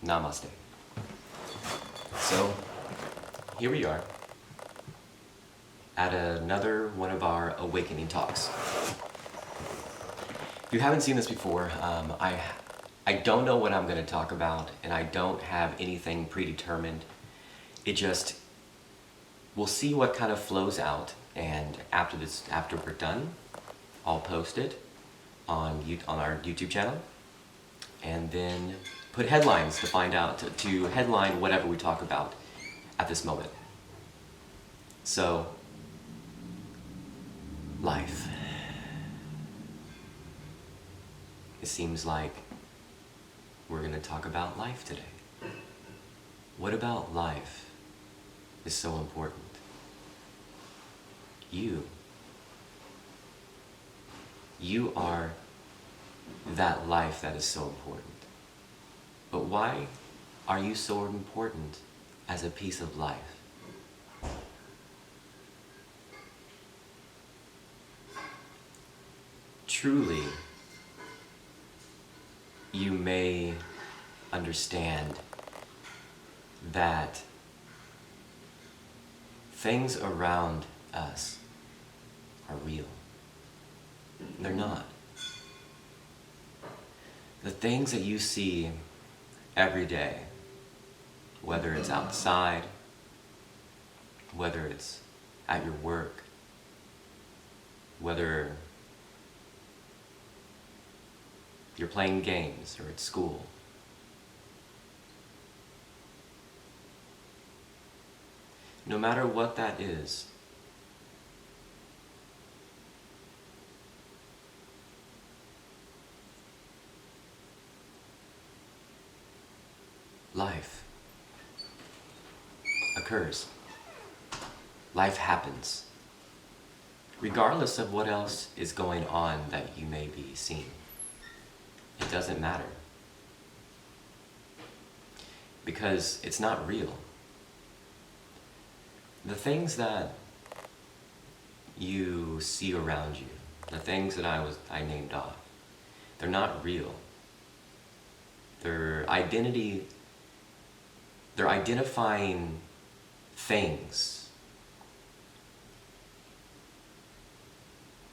Namaste. So, here we are at another one of our awakening talks. If you haven't seen this before, I don't know what I'm going to talk about, and I don't have anything predetermined. We'll see what kind of flows out, and after we're done, I'll post it on our YouTube channel, and then put headlines to find out, to headline whatever we talk about at this moment. So, life. It seems like we're going to talk about life today. What about life is so important? You are that life that is so important. But why are you so important as a piece of life? Truly, you may understand that things around us are real. They're not. The things that you see every day, whether it's outside, whether it's at your work, whether you're playing games or at school, no matter what that is, life occurs. Life happens, regardless of what else is going on that you may be seeing. It doesn't matter, because it's not real. The things that you see around you, the things that I named off, they're not real. They're identifying things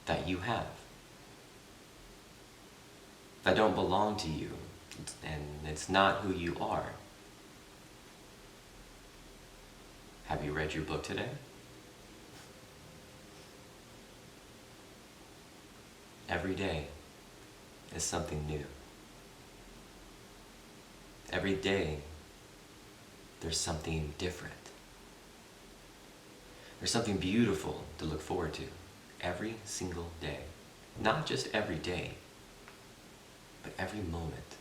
that you have, that don't belong to you, and it's not who you are. Have you read your book today? Every day is something new. Every day, there's something different. There's something beautiful to look forward to every single day. Not just every day, but every moment.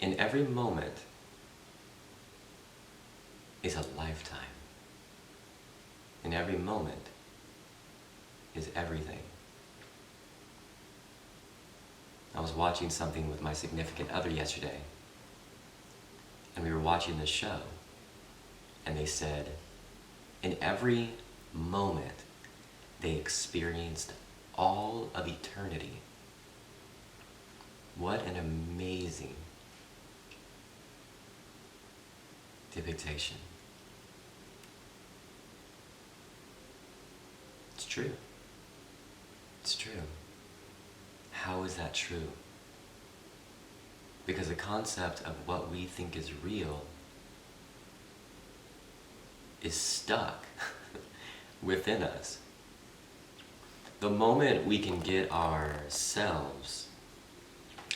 In every moment is a lifetime. In every moment is everything. I was watching something with my significant other yesterday, and we were watching this show, and they said, in every moment, they experienced all of eternity. What an amazing depiction. It's true. It's true. How is that true? Because the concept of what we think is real is stuck within us. The moment we can get ourselves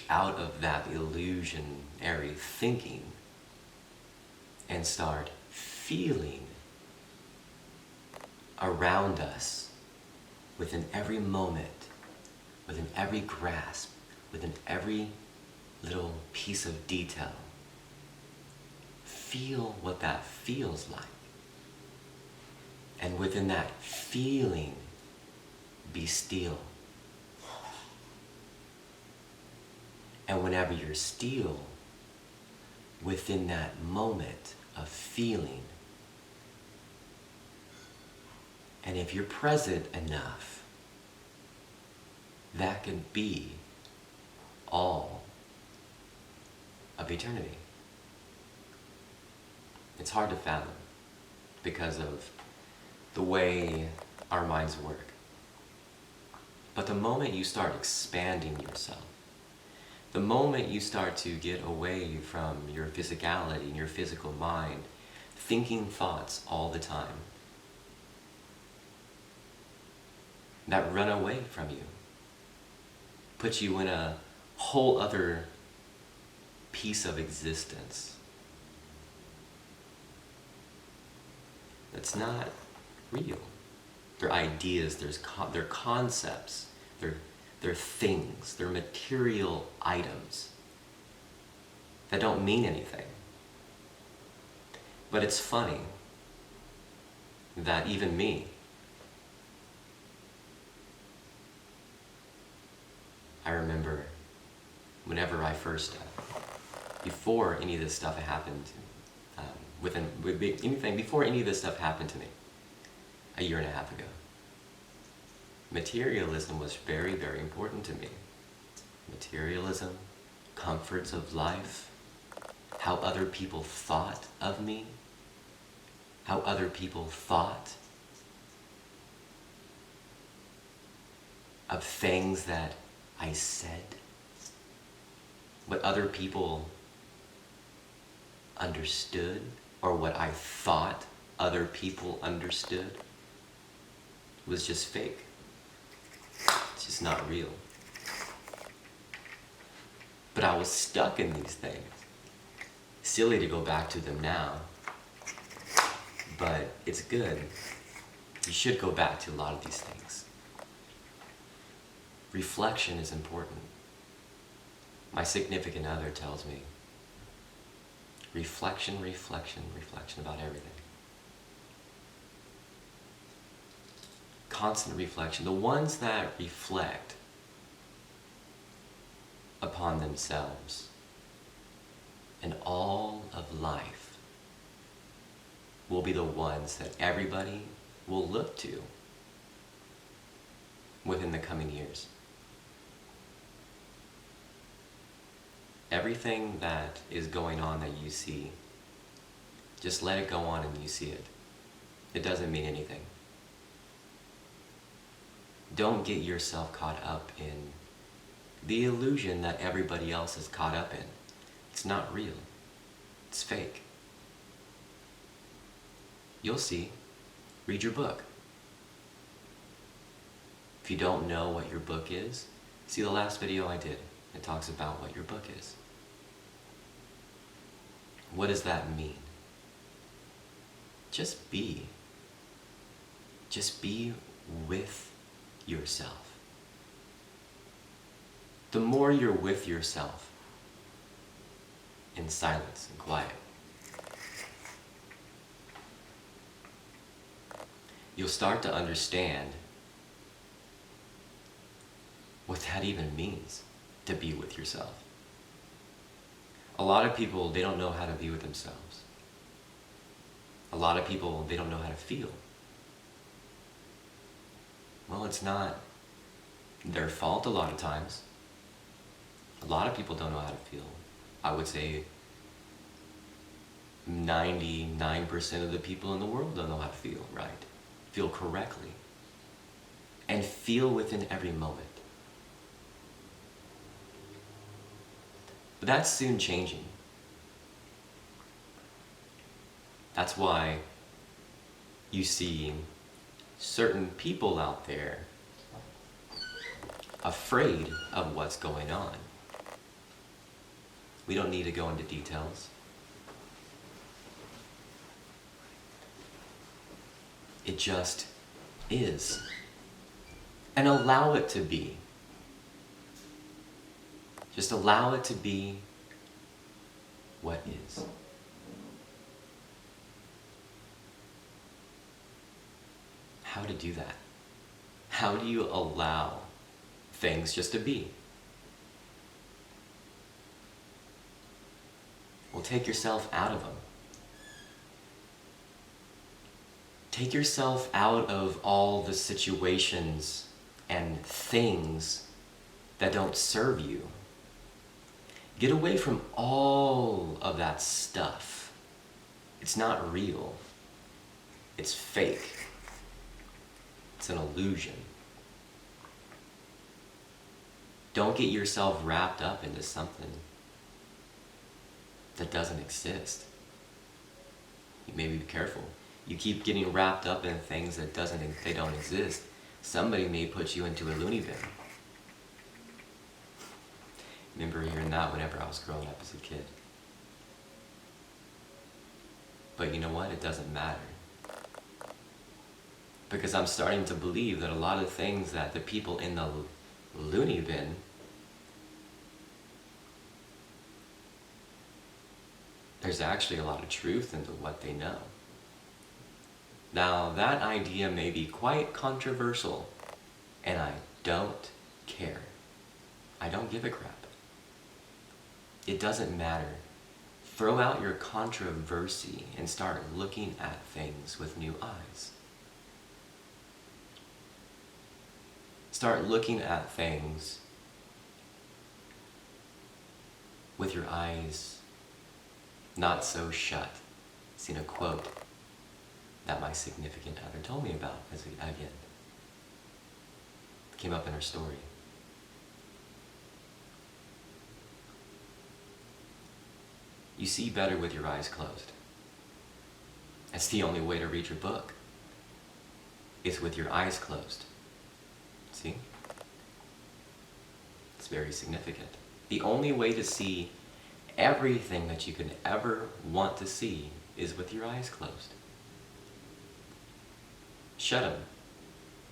out of that illusionary thinking and start feeling around us within every moment, within every grasp, within every little piece of detail, feel what that feels like. And within that feeling, be still. And whenever you're still, within that moment of feeling, and if you're present enough, that can be all of eternity. It's hard to fathom because of the way our minds work. But the moment you start expanding yourself, the moment you start to get away from your physicality and your physical mind, thinking thoughts all the time that run away from you, put you in a whole other piece of existence that's not real. They're ideas, they're concepts, they're things, they're material items that don't mean anything. But it's funny that even me, I remember whenever I first, before any of this stuff happened, before any of this stuff happened to me, a year and a half ago, materialism was very, very important to me. Materialism, comforts of life, how other people thought of me, how other people thought of things that I said, what other people understood, or what I thought other people understood, was just fake. It's just not real. But I was stuck in these things. Silly to go back to them now, but it's good. You should go back to a lot of these things. Reflection is important. My significant other tells me, reflection, reflection, reflection about everything. Constant reflection. The ones that reflect upon themselves and all of life will be the ones that everybody will look to within the coming years. Everything that is going on that you see, just let it go on and you see it. It doesn't mean anything. Don't get yourself caught up in the illusion that everybody else is caught up in. It's not real. It's fake. You'll see. Read your book. If you don't know what your book is, see the last video I did. It talks about what your book is. What does that mean? Just be. Just be with yourself. The more you're with yourself, in silence and quiet, you'll start to understand what that even means, to be with yourself. A lot of people, they don't know how to be with themselves. A lot of people, they don't know how to feel. Well, it's not their fault a lot of times. A lot of people don't know how to feel. I would say 99% of the people in the world don't know how to feel right, feel correctly, and feel within every moment. But that's soon changing. That's why you see certain people out there afraid of what's going on. We don't need to go into details. It just is. And allow it to be. Just allow it to be what is. How to do that? How do you allow things just to be? Well, take yourself out of them. Take yourself out of all the situations and things that don't serve you. Get away from all of that stuff. It's not real. It's fake. It's an illusion. Don't get yourself wrapped up into something that doesn't exist. You maybe be careful. You keep getting wrapped up in things that they don't exist. Somebody may put you into a loony bin. Remember hearing that whenever I was growing up as a kid. But you know what? It doesn't matter. Because I'm starting to believe that a lot of things that the people in the loony bin there's actually a lot of truth into what they know. Now, that idea may be quite controversial, and I don't care. I don't give a crap. It doesn't matter. Throw out your controversy and start looking at things with new eyes. Start looking at things with your eyes not so shut. Seen a quote that my significant other told me about again. It came up in her story. You see better with your eyes closed. That's the only way to read your book. Is with your eyes closed. See? It's very significant. The only way to see everything that you could ever want to see is with your eyes closed. Shut them.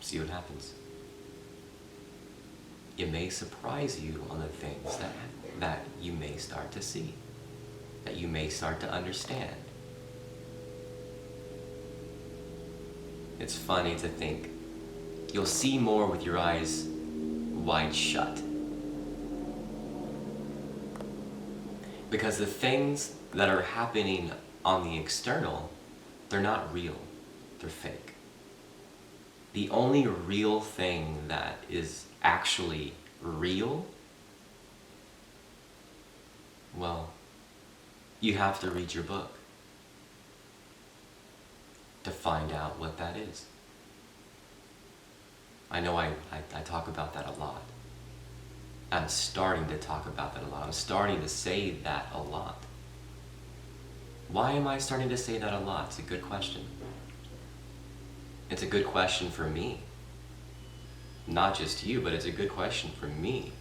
See what happens. It may surprise you on the things that you may start to see, that you may start to understand. It's funny to think you'll see more with your eyes wide shut. Because the things that are happening on the external, they're not real, they're fake. The only real thing that is actually real, well, you have to read your book to find out what that is. I know I talk about that a lot. I'm starting to talk about that a lot. I'm starting to say that a lot. Why am I starting to say that a lot? It's a good question. It's a good question for me. Not just you, but it's a good question for me.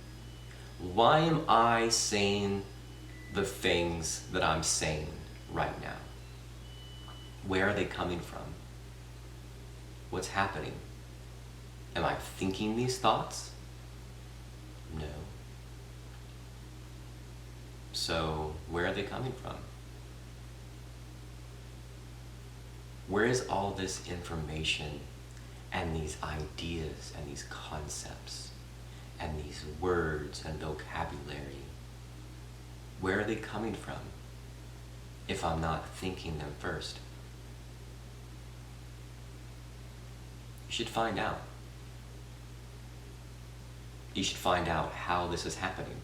Why am I saying the things that I'm saying right now? Where are they coming from? What's happening? Am I thinking these thoughts? No. So, where are they coming from? Where is all this information and these ideas and these concepts and these words and vocabulary? Where are they coming from if I'm not thinking them first? You should find out. You should find out how this is happening.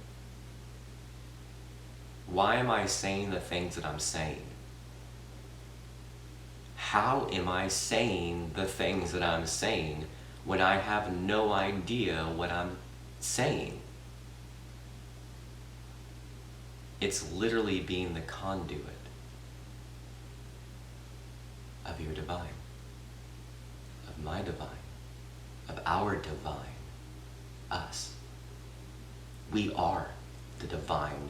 Why am I saying the things that I'm saying? How am I saying the things that I'm saying when I have no idea what I'm saying? It's literally being the conduit of your divine, of my divine, of our divine, us. We are the divine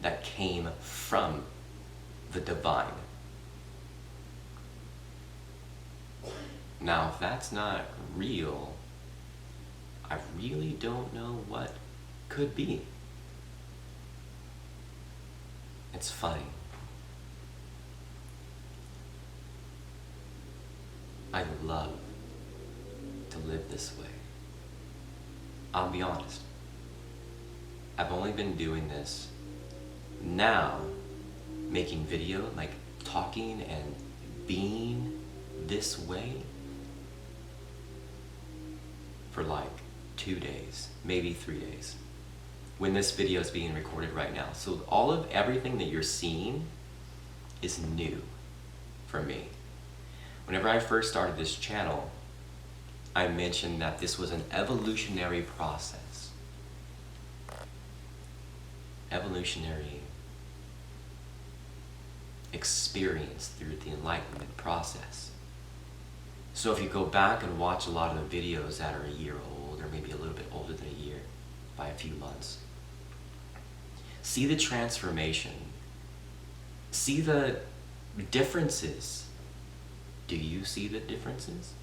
that came from the divine. Now, if that's not real, I really don't know what could be. It's funny. I love to live this way. I'll be honest. I've only been doing this now, making video, like talking and being this way for like 2 days, maybe 3 days. when this video is being recorded right now. So everything that you're seeing is new for me. Whenever I first started this channel, I mentioned that this was an evolutionary process. Evolutionary experience through the enlightenment process. So if you go back and watch a lot of the videos that are a year old, or maybe a little bit older than a year by a few months, see the transformation. See the differences. Do you see the differences?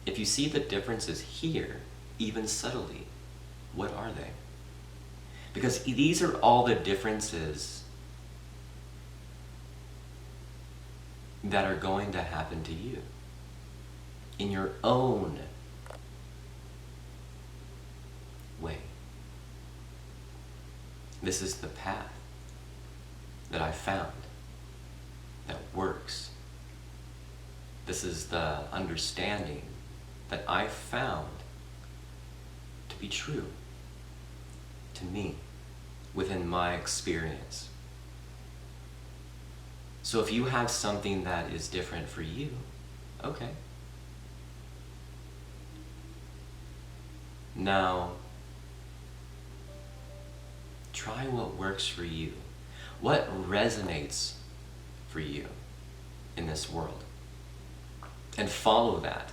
If you see the differences here, even subtly, what are they? Because these are all the differences that are going to happen to you in your own way. This is the path that I found that works. This is the understanding that I found to be true to me within my experience. So if you have something that is different for you, okay. Now, try what works for you. What resonates for you in this world? And follow that.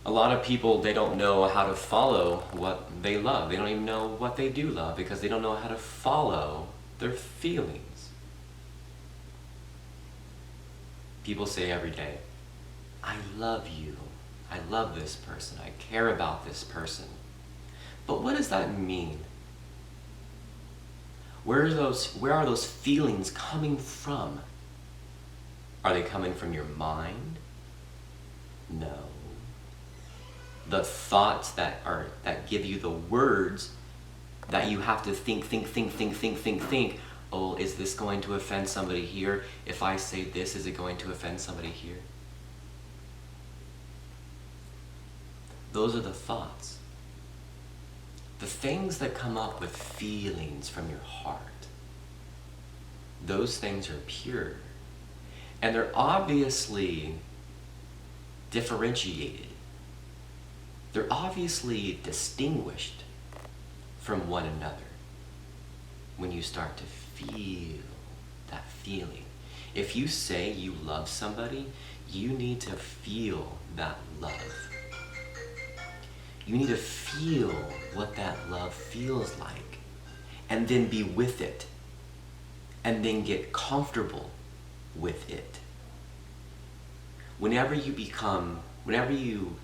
A lot of people, they don't know how to follow what they love. They don't even know what they do love because they don't know how to follow their feelings. People say every day, I love you. I love this person. I care about this person. But what does that mean? Where are those feelings coming from? Are they coming from your mind? No. The thoughts that give you the words that you have to think. Oh, is this going to offend somebody here? If I say this, is it going to offend somebody here? Those are the thoughts. The things that come up with feelings from your heart. Those things are pure. And they're obviously differentiated. They're obviously distinguished from one another when you start to feel that feeling. If you say you love somebody, you need to feel that love. You need to feel what that love feels like, and then be with it, and then get comfortable with it. Whenever you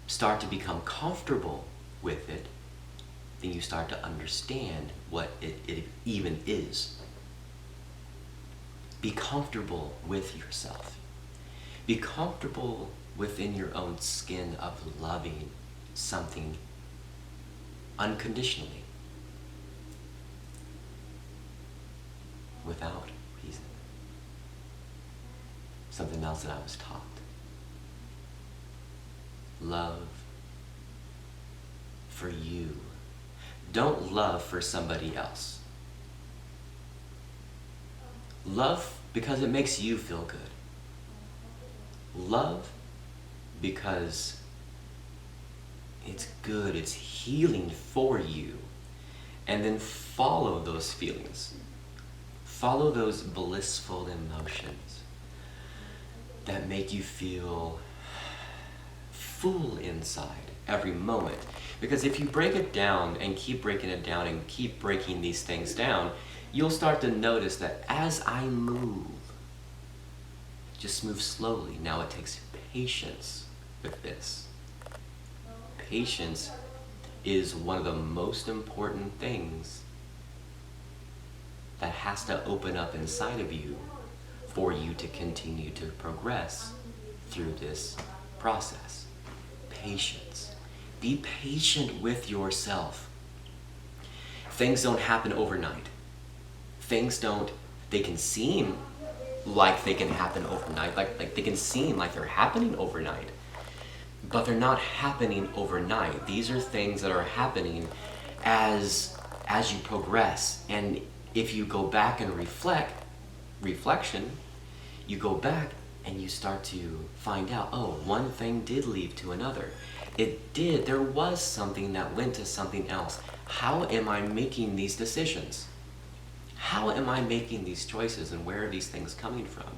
start to become comfortable with it, then you start to understand what it even is. Be comfortable with yourself. Be comfortable within your own skin of loving something unconditionally, without reason. Something else that I was taught. Love for you. Don't love for somebody else. Love because it makes you feel good. Love because it's good, it's healing for you. And then follow those feelings. Follow those blissful emotions that make you feel full inside every moment. Because if you break it down and keep breaking it down and keep breaking these things down, you'll start to notice that as I move, just move slowly. Now it takes patience with this. Patience is one of the most important things that has to open up inside of you for you to continue to progress through this process. Patience. Be patient with yourself. Things don't happen overnight. They can seem like they can happen overnight, like they can seem like they're happening overnight. but they're not happening overnight. These are things that are happening as you progress. And if you go back and reflection, you go back and you start to find out, oh, one thing did lead to another. It did. There was something that went to something else. How am I making these decisions? How am I making these choices, and where are these things coming from?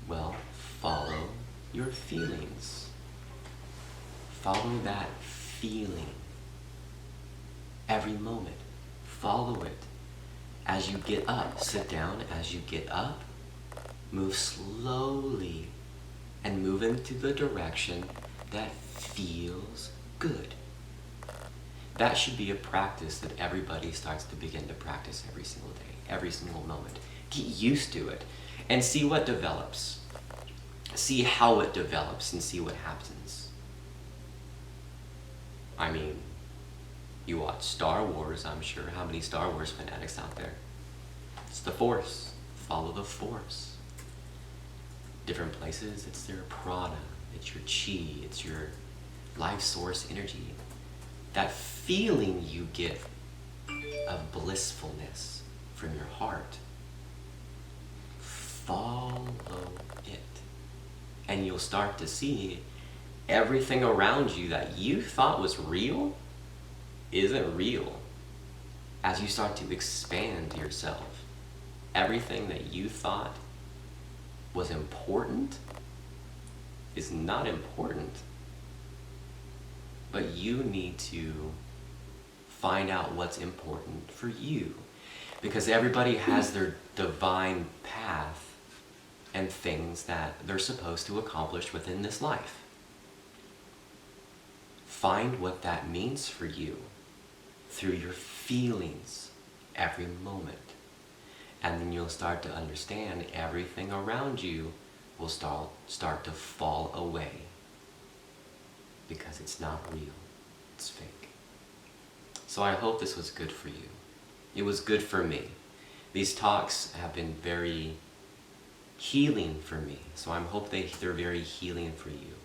Well, follow your feelings. Follow that feeling. Every moment. Follow it. As you get up, sit down. As you get up, move slowly and move into the direction that feels good. That should be a practice that everybody starts to begin to practice every single day, every single moment. Get used to it and see what develops. See how it develops and see what happens. I mean, you watch Star Wars, I'm sure. How many Star Wars fanatics out there? It's the Force. Follow the Force. Different places, it's their prana, it's your chi, it's your life source energy. That feeling you get of blissfulness from your heart, follow it. And you'll start to see everything around you that you thought was real isn't real. As you start to expand yourself, everything that you thought was important is not important. But you need to find out what's important for you. Because everybody has their divine path and things that they're supposed to accomplish within this life. Find what that means for you through your feelings every moment. And then you'll start to understand everything around you will start to fall away. Because it's not real, it's fake. So I hope this was good for you. It was good for me. These talks have been very healing for me, so I hope they're very healing for you.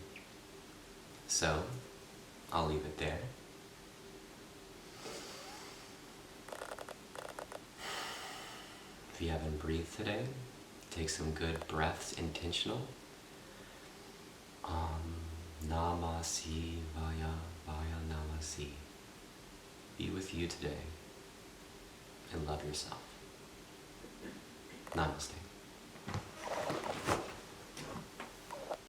So, I'll leave it there. If you haven't breathed today, take some good breaths, intentional. Namasi Vaya Vaya Namasi. Be with you today and love yourself. Namaste.